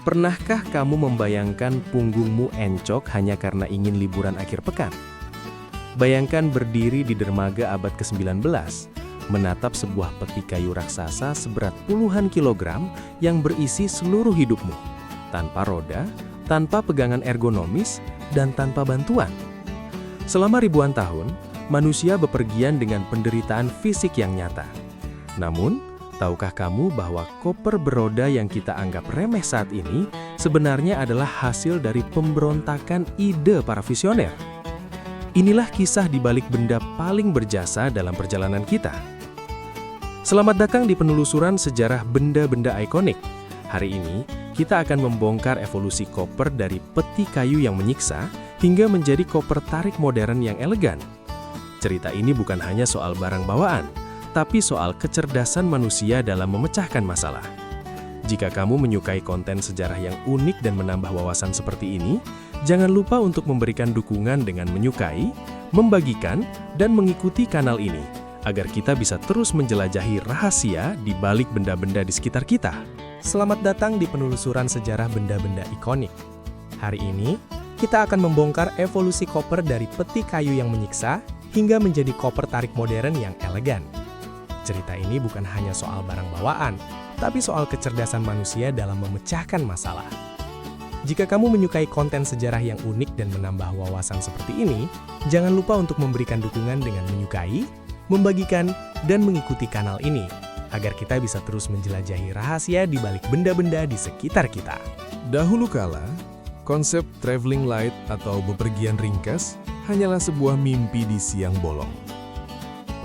Pernahkah kamu membayangkan punggungmu encok hanya karena ingin liburan akhir pekan? Bayangkan berdiri di dermaga abad ke-19, menatap sebuah peti kayu raksasa seberat puluhan kilogram yang berisi seluruh hidupmu, tanpa roda, tanpa pegangan ergonomis, dan tanpa bantuan. Selama ribuan tahun, manusia bepergian dengan penderitaan fisik yang nyata. Namun, tahukah kamu bahwa koper beroda yang kita anggap remeh saat ini sebenarnya adalah hasil dari pemberontakan ide para visioner? Inilah kisah di balik benda paling berjasa dalam perjalanan kita. Selamat datang di penelusuran sejarah benda-benda ikonik. Hari ini, kita akan membongkar evolusi koper dari peti kayu yang menyiksa hingga menjadi koper tarik modern yang elegan. Cerita ini bukan hanya soal barang bawaan, tapi soal kecerdasan manusia dalam memecahkan masalah. Jika kamu menyukai konten sejarah yang unik dan menambah wawasan seperti ini, jangan lupa untuk memberikan dukungan dengan menyukai, membagikan, dan mengikuti kanal ini, agar kita bisa terus menjelajahi rahasia di balik benda-benda di sekitar kita. Selamat datang di penelusuran sejarah benda-benda ikonik. Hari ini, kita akan membongkar evolusi koper dari peti kayu yang menyiksa hingga menjadi koper tarik modern yang elegan. Cerita ini bukan hanya soal barang bawaan, tapi soal kecerdasan manusia dalam memecahkan masalah. Jika kamu menyukai konten sejarah yang unik dan menambah wawasan seperti ini, jangan lupa untuk memberikan dukungan dengan menyukai, membagikan, dan mengikuti kanal ini, agar kita bisa terus menjelajahi rahasia di balik benda-benda di sekitar kita. Dahulu kala, konsep traveling light atau bepergian ringkas hanyalah sebuah mimpi di siang bolong.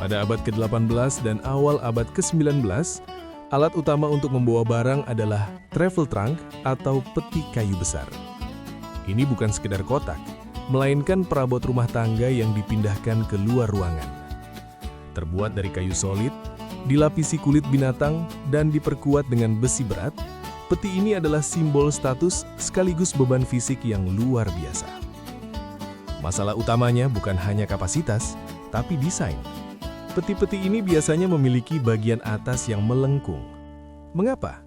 Pada abad ke-18 dan awal abad ke-19, alat utama untuk membawa barang adalah travel trunk atau peti kayu besar. Ini bukan sekedar kotak, melainkan perabot rumah tangga yang dipindahkan ke luar ruangan. Terbuat dari kayu solid, dilapisi kulit binatang, dan diperkuat dengan besi berat, peti ini adalah simbol status sekaligus beban fisik yang luar biasa. Masalah utamanya bukan hanya kapasitas, tapi desain. Peti-peti ini biasanya memiliki bagian atas yang melengkung. Mengapa?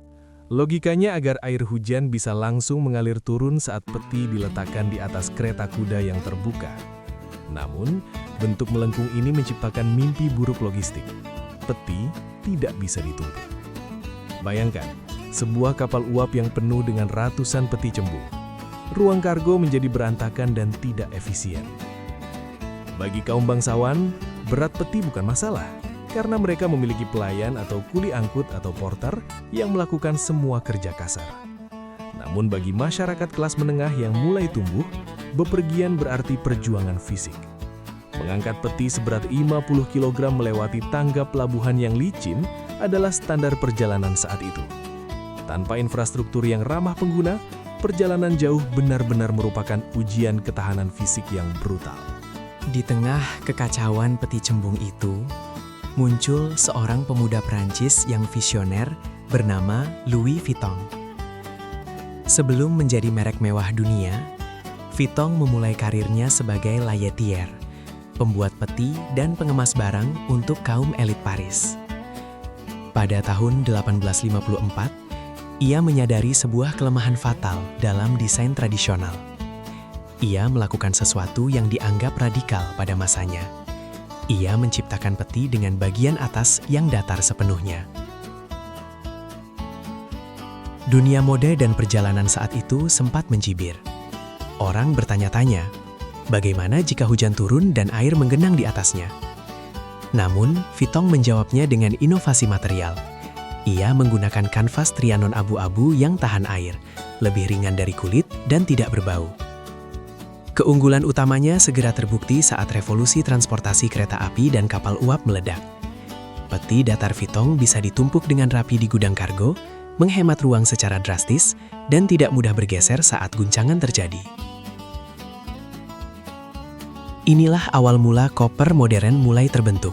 Logikanya agar air hujan bisa langsung mengalir turun saat peti diletakkan di atas kereta kuda yang terbuka. Namun, bentuk melengkung ini menciptakan mimpi buruk logistik. Peti tidak bisa ditumpuk. Bayangkan, sebuah kapal uap yang penuh dengan ratusan peti cembung. Ruang kargo menjadi berantakan dan tidak efisien. Bagi kaum bangsawan, berat peti bukan masalah, karena mereka memiliki pelayan atau kuli angkut atau porter yang melakukan semua kerja kasar. Namun bagi masyarakat kelas menengah yang mulai tumbuh, bepergian berarti perjuangan fisik. Mengangkat peti seberat 50 kg melewati tangga pelabuhan yang licin adalah standar perjalanan saat itu. Tanpa infrastruktur yang ramah pengguna, perjalanan jauh benar-benar merupakan ujian ketahanan fisik yang brutal. Di tengah kekacauan peti cembung itu, muncul seorang pemuda Prancis yang visioner bernama Louis Vuitton. Sebelum menjadi merek mewah dunia, Vuitton memulai karirnya sebagai layetier, pembuat peti dan pengemas barang untuk kaum elit Paris. Pada tahun 1854, ia menyadari sebuah kelemahan fatal dalam desain tradisional. Ia melakukan sesuatu yang dianggap radikal pada masanya. Ia menciptakan peti dengan bagian atas yang datar sepenuhnya. Dunia mode dan perjalanan saat itu sempat mencibir. Orang bertanya-tanya, bagaimana jika hujan turun dan air menggenang di atasnya? Namun, Vuitton menjawabnya dengan inovasi material. Ia menggunakan kanvas Trianon abu-abu yang tahan air, lebih ringan dari kulit dan tidak berbau. Keunggulan utamanya segera terbukti saat revolusi transportasi kereta api dan kapal uap meledak. Peti datar Vuitton bisa ditumpuk dengan rapi di gudang kargo, menghemat ruang secara drastis, dan tidak mudah bergeser saat guncangan terjadi. Inilah awal mula koper modern mulai terbentuk.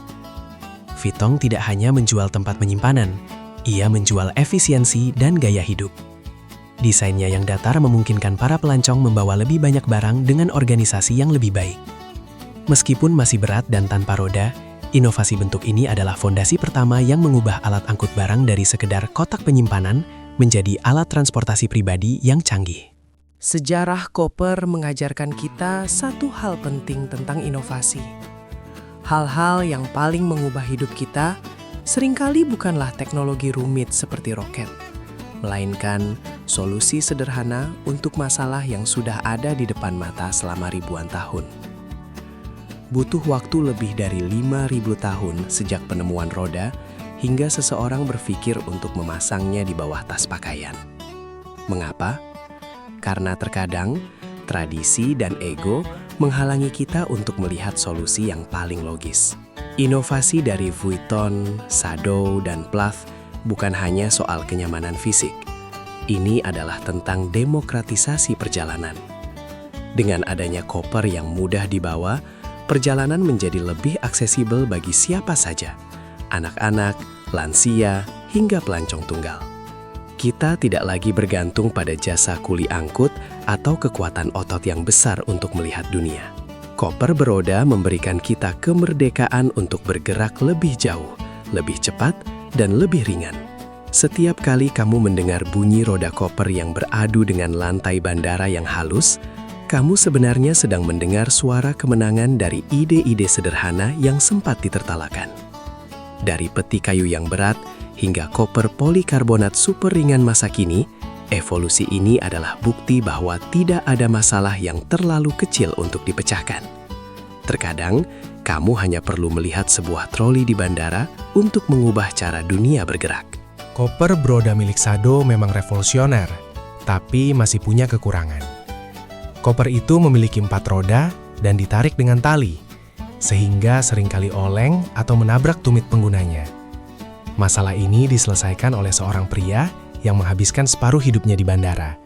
Vuitton tidak hanya menjual tempat penyimpanan, ia menjual efisiensi dan gaya hidup. Desainnya yang datar memungkinkan para pelancong membawa lebih banyak barang dengan organisasi yang lebih baik. Meskipun masih berat dan tanpa roda, inovasi bentuk ini adalah fondasi pertama yang mengubah alat angkut barang dari sekedar kotak penyimpanan menjadi alat transportasi pribadi yang canggih. Sejarah koper mengajarkan kita satu hal penting tentang inovasi. Hal-hal yang paling mengubah hidup kita seringkali bukanlah teknologi rumit seperti roket, melainkan solusi sederhana untuk masalah yang sudah ada di depan mata selama ribuan tahun. Butuh waktu lebih dari 5.000 tahun sejak penemuan roda hingga seseorang berpikir untuk memasangnya di bawah tas pakaian. Mengapa? Karena terkadang tradisi dan ego menghalangi kita untuk melihat solusi yang paling logis. Inovasi dari Vuitton, Sado, dan Plath bukan hanya soal kenyamanan fisik. Ini adalah tentang demokratisasi perjalanan. Dengan adanya koper yang mudah dibawa, perjalanan menjadi lebih aksesibel bagi siapa saja, anak-anak, lansia, hingga pelancong tunggal. Kita tidak lagi bergantung pada jasa kuli angkut atau kekuatan otot yang besar untuk melihat dunia. Koper beroda memberikan kita kemerdekaan untuk bergerak lebih jauh, lebih cepat, dan lebih ringan. Setiap kali kamu mendengar bunyi roda koper yang beradu dengan lantai bandara yang halus, kamu sebenarnya sedang mendengar suara kemenangan dari ide-ide sederhana yang sempat ditertawakan. Dari peti kayu yang berat hingga koper polikarbonat super ringan masa kini, evolusi ini adalah bukti bahwa tidak ada masalah yang terlalu kecil untuk dipecahkan. Terkadang, kamu hanya perlu melihat sebuah troli di bandara untuk mengubah cara dunia bergerak. Koper beroda milik Sado memang revolusioner, tapi masih punya kekurangan. Koper itu memiliki 4 roda dan ditarik dengan tali, sehingga seringkali oleng atau menabrak tumit penggunanya. Masalah ini diselesaikan oleh seorang pria yang menghabiskan separuh hidupnya di bandara.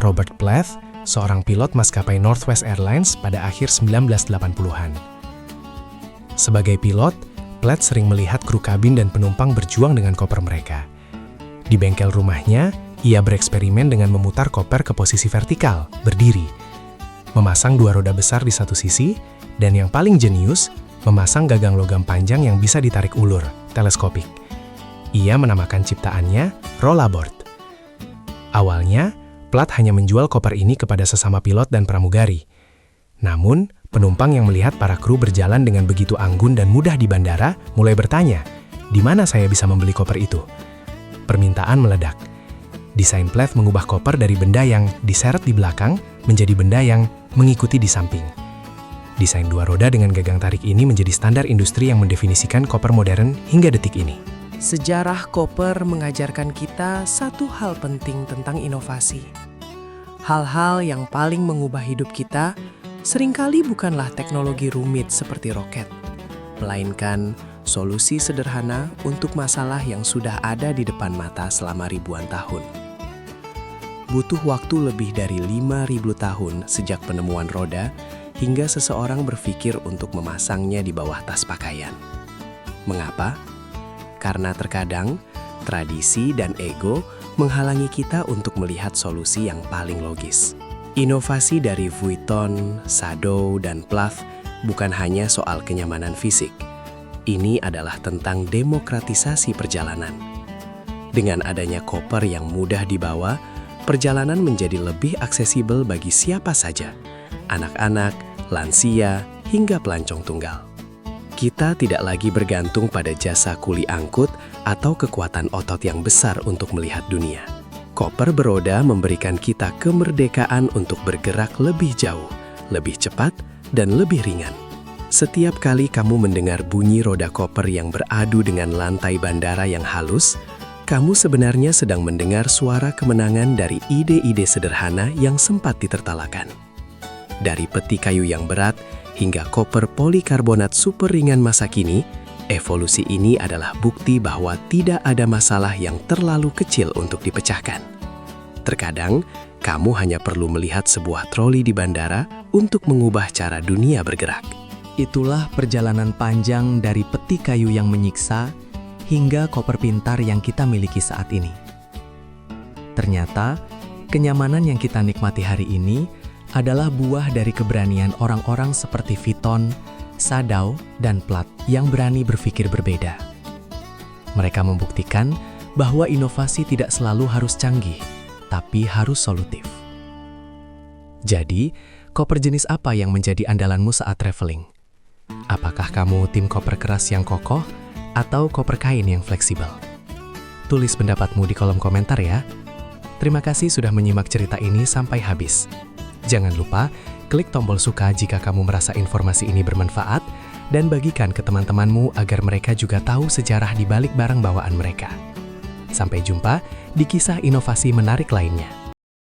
Robert Plath, seorang pilot maskapai Northwest Airlines pada akhir 1980-an. Sebagai pilot, Plath sering melihat kru kabin dan penumpang berjuang dengan koper mereka. Di bengkel rumahnya, ia bereksperimen dengan memutar koper ke posisi vertikal, berdiri, memasang 2 roda besar di satu sisi, dan yang paling jenius, memasang gagang logam panjang yang bisa ditarik ulur, teleskopik. Ia menamakan ciptaannya Rollaboard. Awalnya, Plath hanya menjual koper ini kepada sesama pilot dan pramugari. Namun, penumpang yang melihat para kru berjalan dengan begitu anggun dan mudah di bandara mulai bertanya, di mana saya bisa membeli koper itu? Permintaan meledak. Desain Plath mengubah koper dari benda yang diseret di belakang menjadi benda yang mengikuti di samping. Desain 2 roda dengan gagang tarik ini menjadi standar industri yang mendefinisikan koper modern hingga detik ini. Sejarah koper mengajarkan kita satu hal penting tentang inovasi. Hal-hal yang paling mengubah hidup kita seringkali bukanlah teknologi rumit seperti roket, melainkan solusi sederhana untuk masalah yang sudah ada di depan mata selama ribuan tahun. Butuh waktu lebih dari 5.000 tahun sejak penemuan roda hingga seseorang berpikir untuk memasangnya di bawah tas pakaian. Mengapa? Karena terkadang tradisi dan ego menghalangi kita untuk melihat solusi yang paling logis. Inovasi dari Vuitton, Sado, dan Plath bukan hanya soal kenyamanan fisik. Ini adalah tentang demokratisasi perjalanan. Dengan adanya koper yang mudah dibawa, perjalanan menjadi lebih aksesibel bagi siapa saja, anak-anak, lansia, hingga pelancong tunggal. Kita tidak lagi bergantung pada jasa kuli angkut atau kekuatan otot yang besar untuk melihat dunia. Koper beroda memberikan kita kemerdekaan untuk bergerak lebih jauh, lebih cepat, dan lebih ringan. Setiap kali kamu mendengar bunyi roda koper yang beradu dengan lantai bandara yang halus, kamu sebenarnya sedang mendengar suara kemenangan dari ide-ide sederhana yang sempat ditertawakan. Dari peti kayu yang berat hingga koper polikarbonat super ringan masa kini, evolusi ini adalah bukti bahwa tidak ada masalah yang terlalu kecil untuk dipecahkan. Terkadang, kamu hanya perlu melihat sebuah troli di bandara untuk mengubah cara dunia bergerak. Itulah perjalanan panjang dari peti kayu yang menyiksa hingga koper pintar yang kita miliki saat ini. Ternyata, kenyamanan yang kita nikmati hari ini adalah buah dari keberanian orang-orang seperti Vuitton, Sado, dan Plath yang berani berpikir berbeda. Mereka membuktikan bahwa inovasi tidak selalu harus canggih, tapi harus solutif. Jadi, koper jenis apa yang menjadi andalanmu saat traveling? Apakah kamu tim koper keras yang kokoh atau koper kain yang fleksibel? Tulis pendapatmu di kolom komentar ya. Terima kasih sudah menyimak cerita ini sampai habis. Jangan lupa klik tombol suka jika kamu merasa informasi ini bermanfaat dan bagikan ke teman-temanmu agar mereka juga tahu sejarah di balik barang bawaan mereka. Sampai jumpa di kisah inovasi menarik lainnya.